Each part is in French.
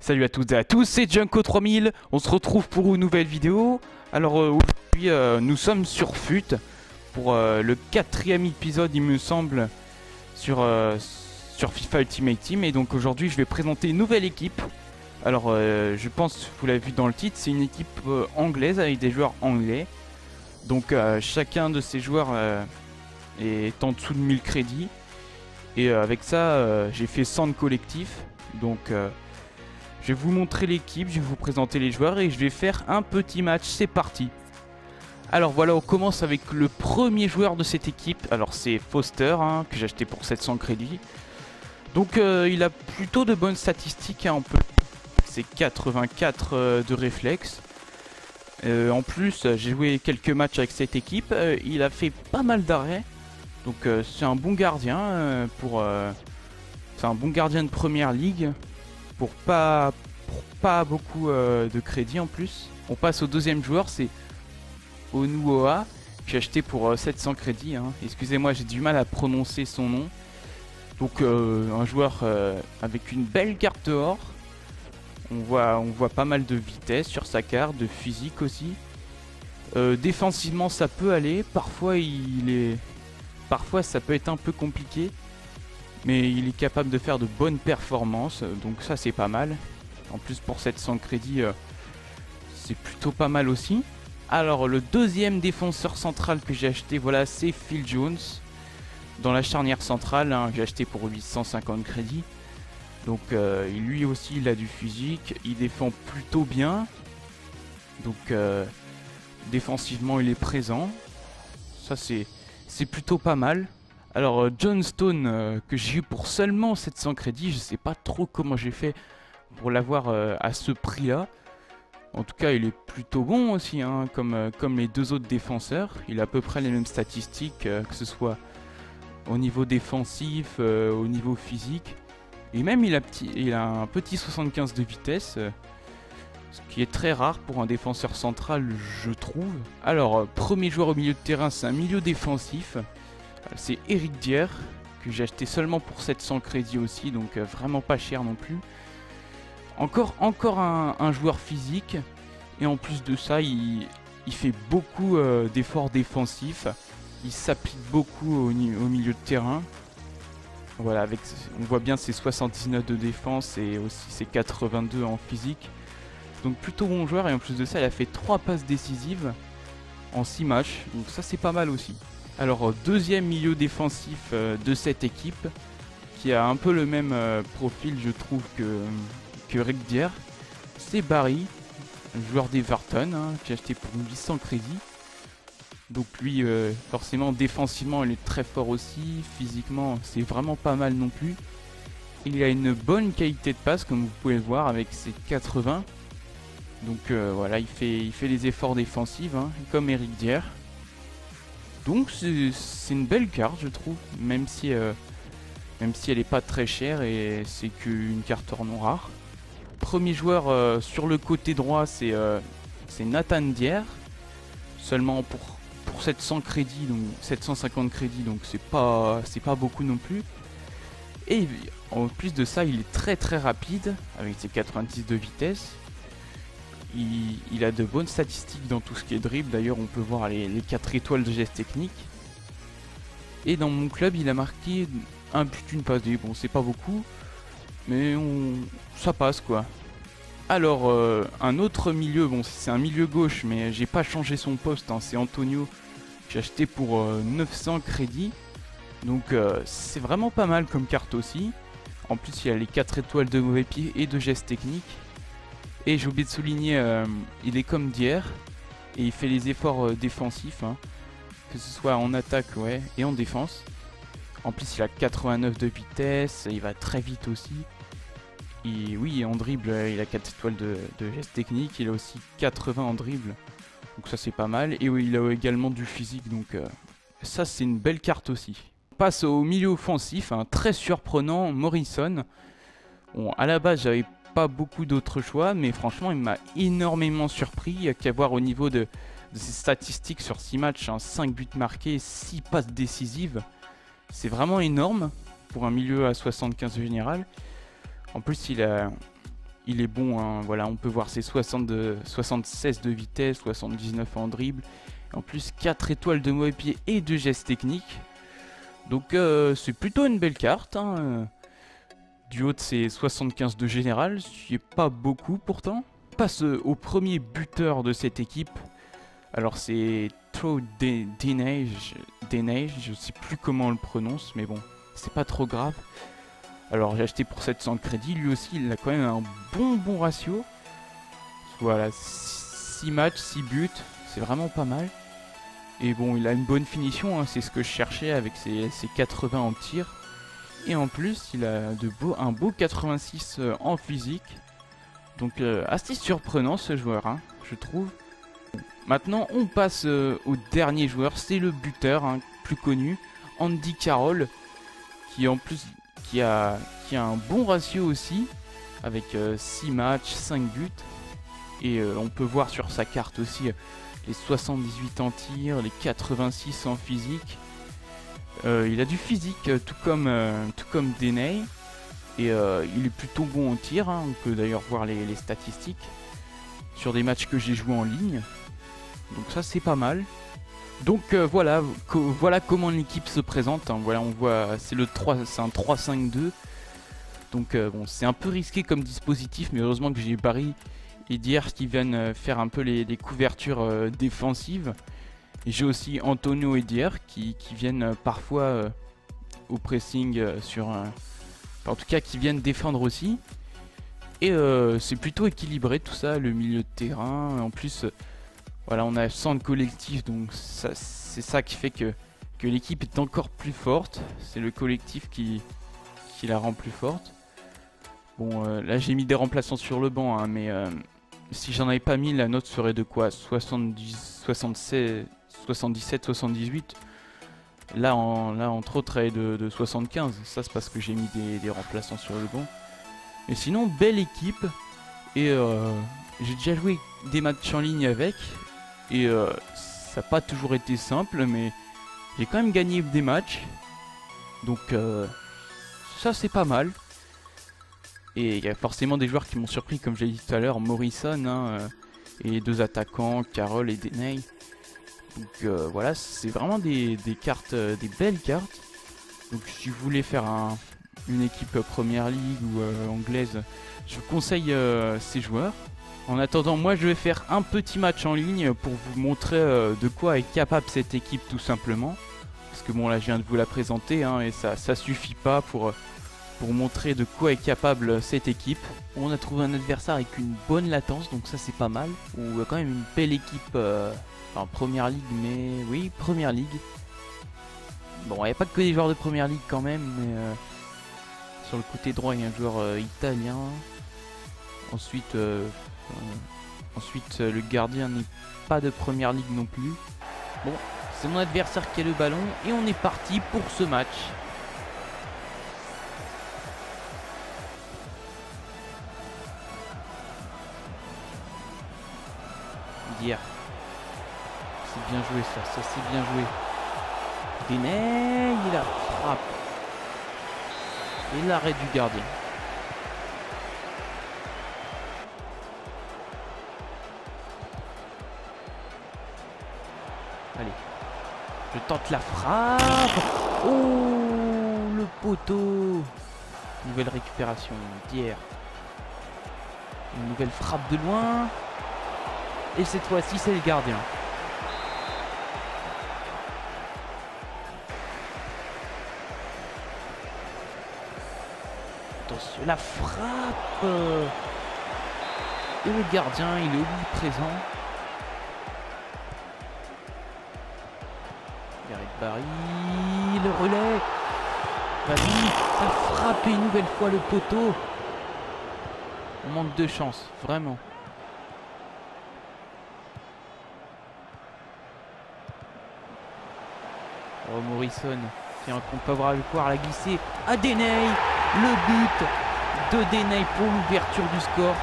Salut à toutes et à tous, c'est Junko 3000, on se retrouve pour une nouvelle vidéo. Alors aujourd'hui nous sommes sur FUT pour le 4e épisode il me semble sur FIFA Ultimate Team. Et donc aujourd'hui je vais présenter une nouvelle équipe. Alors je pense, vous l'avez vu dans le titre, c'est une équipe anglaise avec des joueurs anglais. Donc chacun de ces joueurs est en dessous de 1000 crédits. Et avec ça j'ai fait 100 de collectif. Donc je vais vous montrer l'équipe, je vais vous présenter les joueurs et je vais faire un petit match, c'est parti. Alors voilà, on commence avec le premier joueur de cette équipe. Alors c'est Foster, que j'ai acheté pour 700 crédits. Donc il a plutôt de bonnes statistiques, c'est 84 de réflexe. En plus, j'ai joué quelques matchs avec cette équipe, il a fait pas mal d'arrêts. Donc c'est un bon gardien c'est un bon gardien de première ligue. Pour pas beaucoup de crédit en plus. On passe au deuxième joueur, c'est Onuoha, que j'ai acheté pour 700 crédits. Excusez-moi, j'ai du mal à prononcer son nom. Donc un joueur avec une belle carte or. On voit pas mal de vitesse sur sa carte, de physique aussi. Défensivement ça peut aller, parfois ça peut être un peu compliqué. Mais il est capable de faire de bonnes performances, donc ça c'est pas mal. En plus pour 700 crédits, c'est plutôt pas mal aussi. Alors le deuxième défenseur central que j'ai acheté, voilà, c'est Phil Jones. Dans la charnière centrale, j'ai acheté pour 850 crédits. Donc lui aussi il a du physique, il défend plutôt bien. Donc défensivement il est présent. Ça c'est plutôt pas mal. Alors John Stone que j'ai eu pour seulement 700 crédits, je sais pas trop comment j'ai fait pour l'avoir à ce prix là. En tout cas il est plutôt bon aussi, comme les deux autres défenseurs. Il a à peu près les mêmes statistiques, que ce soit au niveau défensif, au niveau physique. Et même il a un petit 75 de vitesse, ce qui est très rare pour un défenseur central je trouve. Alors premier joueur au milieu de terrain, c'est un milieu défensif. C'est Eric Dier, que j'ai acheté seulement pour 700 crédits aussi, donc vraiment pas cher non plus. Encore un joueur physique, et en plus de ça, il fait beaucoup d'efforts défensifs. Il s'applique beaucoup au milieu de terrain. Voilà, on voit bien ses 79 de défense et aussi ses 82 en physique. Donc plutôt bon joueur, et en plus de ça, il a fait 3 passes décisives en 6 matchs, donc ça c'est pas mal aussi. Alors deuxième milieu défensif de cette équipe, qui a un peu le même profil je trouve que Rick Dier, c'est Barry, joueur d'Everton, que j'ai acheté pour 800 crédits. Donc lui forcément défensivement il est très fort aussi, physiquement c'est vraiment pas mal non plus. Il a une bonne qualité de passe comme vous pouvez le voir avec ses 80. Donc voilà, il fait les efforts défensifs comme Eric Dier. Donc c'est une belle carte je trouve, même si elle est pas très chère et c'est qu'une carte or non rare. Premier joueur sur le côté droit c'est Nathan Dier, seulement pour 700 crédits, donc 750 crédits, donc c'est pas beaucoup non plus. Et en plus de ça il est très rapide avec ses 90 de vitesse. Il a de bonnes statistiques dans tout ce qui est dribble, d'ailleurs on peut voir les 4 étoiles de geste technique. Et dans mon club il a marqué un but, une passe D, bon c'est pas beaucoup, mais ça passe quoi. Alors un autre milieu, bon c'est un milieu gauche mais j'ai pas changé son poste, c'est Antonio, que j'ai acheté pour 900 crédits. Donc c'est vraiment pas mal comme carte aussi. En plus il a les 4 étoiles de mauvais pied et de geste technique. Et j'ai oublié de souligner, il est comme Dier et il fait les efforts défensifs, que ce soit en attaque et en défense. En plus il a 89 de vitesse, il va très vite aussi. Et oui, en dribble il a 4 étoiles de geste technique, il a aussi 80 en dribble, donc ça c'est pas mal. Et oui, il a également du physique, donc ça c'est une belle carte aussi. On passe au milieu offensif, très surprenant, Morrison. Bon, à la base j'avais pas beaucoup d'autres choix, mais franchement il m'a énormément surpris. Il y a qu'à voir au niveau de ses statistiques sur 6 matchs, 5 buts marqués, 6 passes décisives. C'est vraiment énorme pour un milieu à 75 général. En plus il il est bon, hein. Voilà, on peut voir ses 76 de vitesse, 79 en dribble. En plus 4 étoiles de mauvais pied et 2 gestes techniques. Donc c'est plutôt une belle carte, hein. Du haut de ses 75 de général, ce qui est pas beaucoup pourtant. On passe au premier buteur de cette équipe. Alors c'est Troy Deeney, je sais plus comment on le prononce, mais bon, c'est pas trop grave. Alors j'ai acheté pour 700 de crédit, lui aussi il a quand même un bon ratio. Voilà, 6 matchs, 6 buts, c'est vraiment pas mal. Et bon, il a une bonne finition, hein, c'est ce que je cherchais avec ses 80 en tir. Et en plus, il a un beau 86 en physique. Donc assez surprenant ce joueur, hein, je trouve. Maintenant, on passe au dernier joueur, c'est le buteur, hein, plus connu, Andy Carroll, qui en plus qui a un bon ratio aussi, avec 6 matchs, 5 buts. Et on peut voir sur sa carte aussi les 78 en tir, les 86 en physique. Il a du physique, tout comme Deeney. Et il est plutôt bon en tir, hein. On peut d'ailleurs voir les statistiques sur des matchs que j'ai joués en ligne. Donc ça c'est pas mal. Donc voilà comment l'équipe se présente, hein. Voilà, on voit c'est un 3-5-2. Donc bon, c'est un peu risqué comme dispositif, mais heureusement que j'ai Barry et Dier qui viennent faire un peu les couvertures défensives. Et j'ai aussi Antonio et Dier qui viennent parfois au pressing en tout cas qui viennent défendre aussi. Et c'est plutôt équilibré tout ça, le milieu de terrain. En plus, voilà, on a 100 de collectif, donc c'est ça qui fait que l'équipe est encore plus forte. C'est le collectif qui la rend plus forte. Bon, là j'ai mis des remplaçants sur le banc, hein, mais si j'en avais pas mis, la note serait de quoi 77, 78. Là, entre autres, elle est de 75. Ça, c'est parce que j'ai mis des remplaçants sur le banc. Mais sinon, belle équipe. Et j'ai déjà joué des matchs en ligne avec. Et ça n'a pas toujours été simple, mais j'ai quand même gagné des matchs. Donc ça, c'est pas mal. Et il y a forcément des joueurs qui m'ont surpris, comme j'ai dit tout à l'heure, Morrison, hein, et les 2 attaquants, Carroll et Deeney. Donc voilà, c'est vraiment des cartes, des belles cartes. Donc si vous voulez faire une équipe Première Ligue ou anglaise, je vous conseille ces joueurs. En attendant, moi je vais faire un petit match en ligne pour vous montrer de quoi est capable cette équipe tout simplement. Parce que bon, là je viens de vous la présenter, hein, et ça suffit pas pour montrer de quoi est capable cette équipe. On a trouvé un adversaire avec une bonne latence, donc ça c'est pas mal. Ou quand même une belle équipe, enfin Première Ligue, mais oui, Première Ligue. Bon, il n'y a pas que des joueurs de Première Ligue quand même, mais sur le côté droit il y a un joueur italien. Ensuite, le gardien n'est pas de Première Ligue non plus. Bon, c'est mon adversaire qui a le ballon et on est parti pour ce match. Dier. C'est bien joué ça c'est bien joué. Deeney, il la frappe. Et l'arrêt du gardien. Allez, je tente la frappe. Oh, le poteau. Nouvelle récupération, Dier. Une nouvelle frappe de loin. Et cette fois-ci, c'est le gardien. Attention, la frappe. Et le gardien, il est omniprésent. Gareth Barry, le relais. Vas-y, ça frappe une nouvelle fois le poteau. On manque de chance, vraiment. Oh, Morrison, tiens, on peut pouvoir la glisser à Deeney. Le but de Deeney pour l'ouverture du score.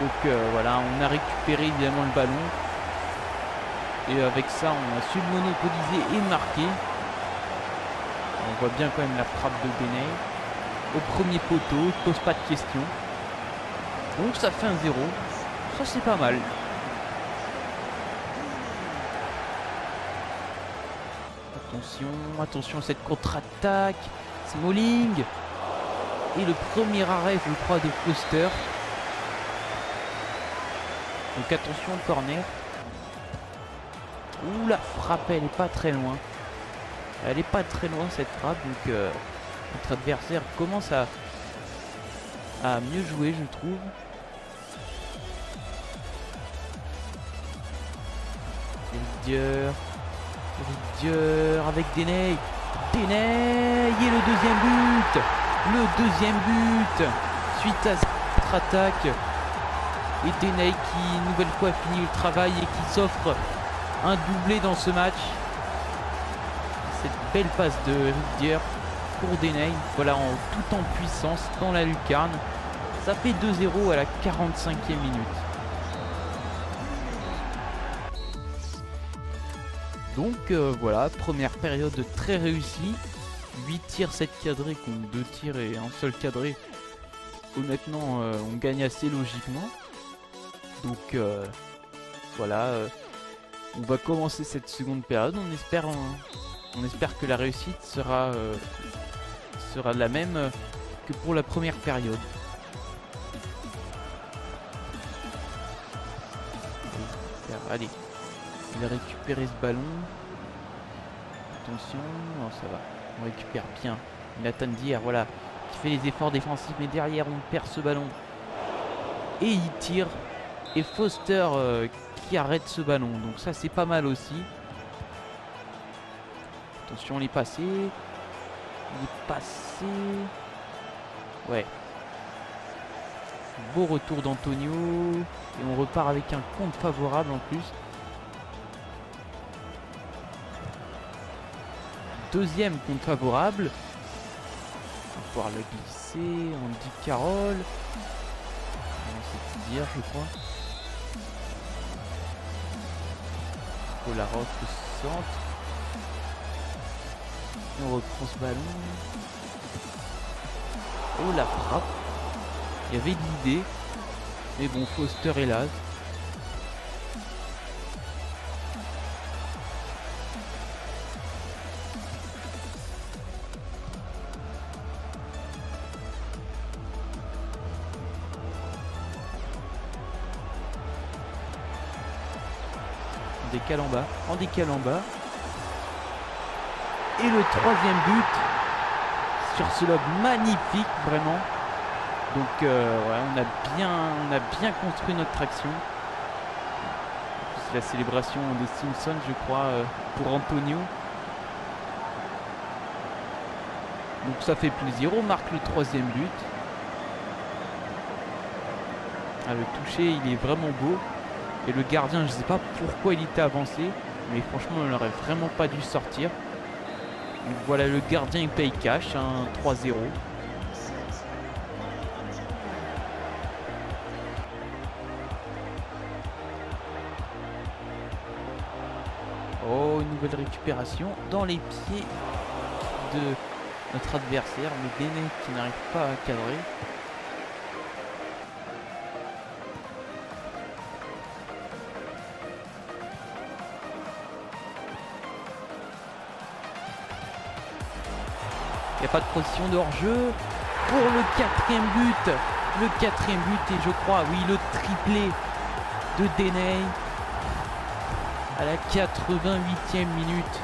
Donc voilà, on a récupéré évidemment le ballon. Et avec ça, on a su le monopoliser et marquer. On voit bien quand même la frappe de Deeney. au premier poteau, il pose pas de questions. Donc ça fait un 0. Ça c'est pas mal. Attention à cette contre-attaque. Smalling. Et le premier arrêt, je crois, de Foster. Donc attention au corner. Ouh, la frappe, elle est pas très loin. Elle est pas très loin cette frappe. Donc notre adversaire commence à mieux jouer, je trouve. Ridier avec Deney. Deney et le deuxième but. Le deuxième but suite à cette attaque. Et Deney qui, une nouvelle fois, finit le travail et qui s'offre un doublé dans ce match. Cette belle passe de Ridier pour Deney. Voilà, tout en puissance dans la lucarne. Ça fait 2-0 à la 45e minute. Donc voilà, première période très réussie. 8 tirs, 7 cadrés contre 2 tirs et un seul cadré. Honnêtement, on gagne assez logiquement. Donc voilà, on va commencer cette seconde période. On espère que la réussite sera la même que pour la première période. Allez, il a récupéré ce ballon. Attention, non, ça va. On récupère bien. Nathan Dyer, voilà, qui fait les efforts défensifs, mais derrière on perd ce ballon. Et il tire. Et Foster qui arrête ce ballon. Donc ça c'est pas mal aussi. Attention, il est passé. Ouais. Beau retour d'Antonio. Et on repart avec un compte favorable en plus. Deuxième compte favorable. On va pouvoir le glisser. Andy Carroll. C'est dire, je crois. Kolarov au centre. Et on reprend ce ballon. Oh, la frappe. Il y avait de l'idée. Mais bon, Foster est là. En décale en bas. Et le troisième but sur ce lob magnifique, vraiment. Donc ouais, on a bien construit notre action. C'est la célébration des Simpsons, je crois, pour Antonio. Donc ça fait plaisir. On marque le troisième but. Ah, le toucher, il est vraiment beau. Et le gardien, je sais pas pourquoi il était avancé, mais franchement, il n'aurait vraiment pas dû sortir. Donc voilà, le gardien il paye cash, hein, 3-0. Oh, une nouvelle récupération dans les pieds de notre adversaire, mais Deney qui n'arrive pas à cadrer. Il n'y a pas de position de hors-jeu pour le quatrième but. Le quatrième but et je crois, oui, le triplé de Deney à la 88e minute.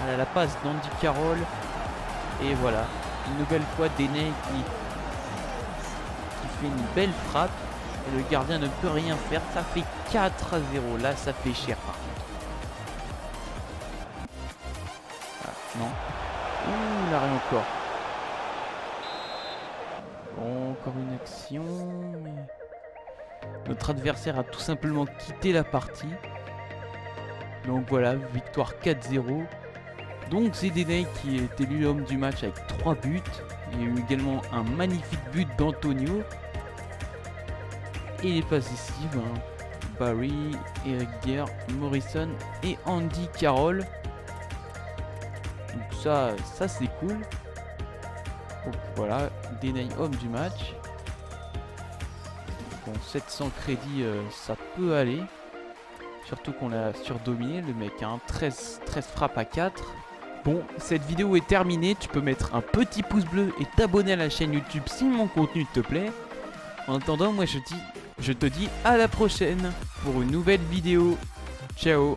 Voilà la passe d'Andy Carroll. Et voilà, une nouvelle fois Deney qui fait une belle frappe. Et le gardien ne peut rien faire. Ça fait 4-0. Là, ça fait cher par contre. Ah, non. Ouh, l'arrêt encore. Bon, encore une action. Notre adversaire a tout simplement quitté la partie. Donc voilà, victoire 4-0. Donc c'est Deney qui est élu l'homme du match avec 3 buts. Il y a eu également un magnifique but d'Antonio. Et les passes décisives, hein. Barry, Eric Dier, Morrison et Andy Carroll. Donc ça c'est cool. Donc voilà, Denei homme du match. Bon, 700 crédits, ça peut aller. Surtout qu'on l'a surdominé, le mec, hein. 13 frappes à 4. Bon, cette vidéo est terminée. Tu peux mettre un petit pouce bleu et t'abonner à la chaîne YouTube si mon contenu te plaît. En attendant, moi je te dis à la prochaine pour une nouvelle vidéo. Ciao.